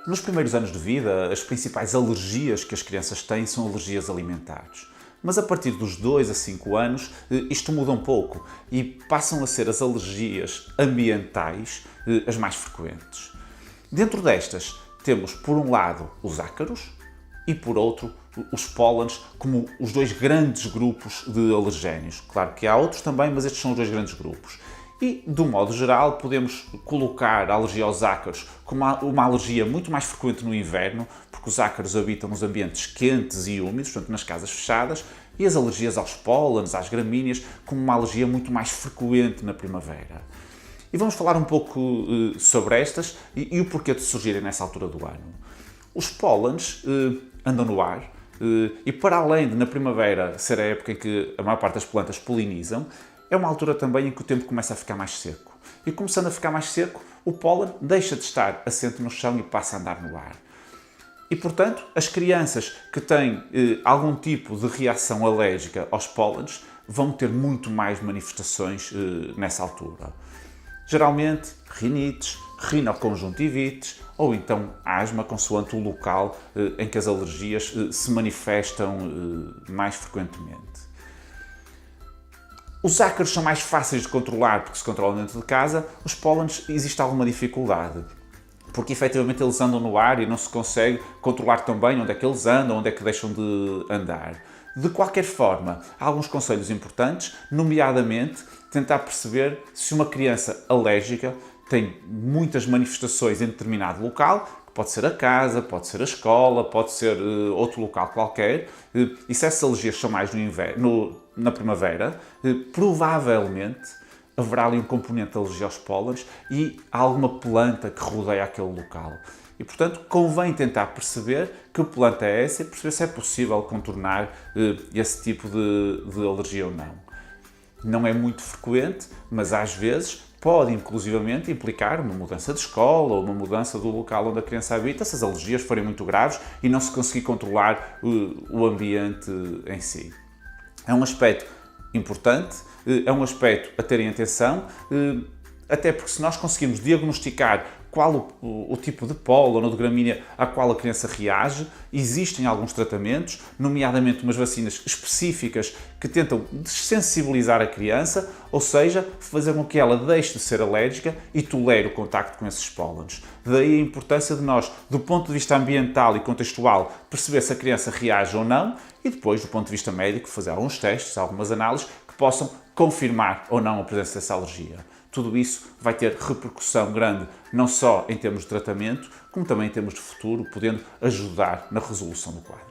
Nos primeiros anos de vida, as principais alergias que as crianças têm são alergias alimentares. Mas a partir dos 2 a 5 anos, isto muda um pouco e passam a ser as alergias ambientais as mais frequentes. Dentro destas, temos por um lado os ácaros e por outro os pólenes como os dois grandes grupos de alergénios. Claro que há outros também, mas estes são os dois grandes grupos. E, de um modo geral, podemos colocar a alergia aos ácaros como uma alergia muito mais frequente no inverno, porque os ácaros habitam nos ambientes quentes e úmidos, portanto nas casas fechadas, e as alergias aos pólenes, às gramíneas, como uma alergia muito mais frequente na primavera. E vamos falar um pouco sobre estas e o porquê de surgirem nessa altura do ano. Os pólenes andam no ar e, para além de na primavera ser a época em que a maior parte das plantas polinizam, é uma altura também em que o tempo começa a ficar mais seco. E começando a ficar mais seco, o pólen deixa de estar assente no chão e passa a andar no ar. E, portanto, as crianças que têm algum tipo de reação alérgica aos pólenes vão ter muito mais manifestações nessa altura. Geralmente, rinites, rinoconjuntivites ou então asma, consoante o local em que as alergias se manifestam mais frequentemente. Os ácaros são mais fáceis de controlar porque se controlam dentro de casa. Os pólenes existe alguma dificuldade, porque efetivamente eles andam no ar e não se consegue controlar tão bem onde é que eles andam, onde é que deixam de andar. De qualquer forma, há alguns conselhos importantes, nomeadamente tentar perceber se uma criança alérgica tem muitas manifestações em determinado local, que pode ser a casa, pode ser a escola, pode ser outro local qualquer, e se essas alergias são mais no inverno, na primavera, provavelmente haverá ali um componente de alergia aos pólenes e há alguma planta que rodeia aquele local. E, portanto, convém tentar perceber que planta é essa e perceber se é possível contornar esse tipo de alergia ou não. Não é muito frequente, mas às vezes pode inclusivamente implicar uma mudança de escola ou uma mudança do local onde a criança habita, se as alergias forem muito graves e não se conseguir controlar o ambiente em si. É um aspecto importante, é um aspecto a terem atenção, até porque se nós conseguirmos diagnosticar qual o tipo de pólen ou de gramínea a qual a criança reage, existem alguns tratamentos, nomeadamente umas vacinas específicas que tentam desensibilizar a criança, ou seja, fazer com que ela deixe de ser alérgica e tolere o contacto com esses pólenes. Daí a importância de nós, do ponto de vista ambiental e contextual, perceber se a criança reage ou não e depois, do ponto de vista médico, fazer alguns testes, algumas análises que possam confirmar ou não a presença dessa alergia. Tudo isso vai ter repercussão grande, não só em termos de tratamento, como também em termos de futuro, podendo ajudar na resolução do quadro.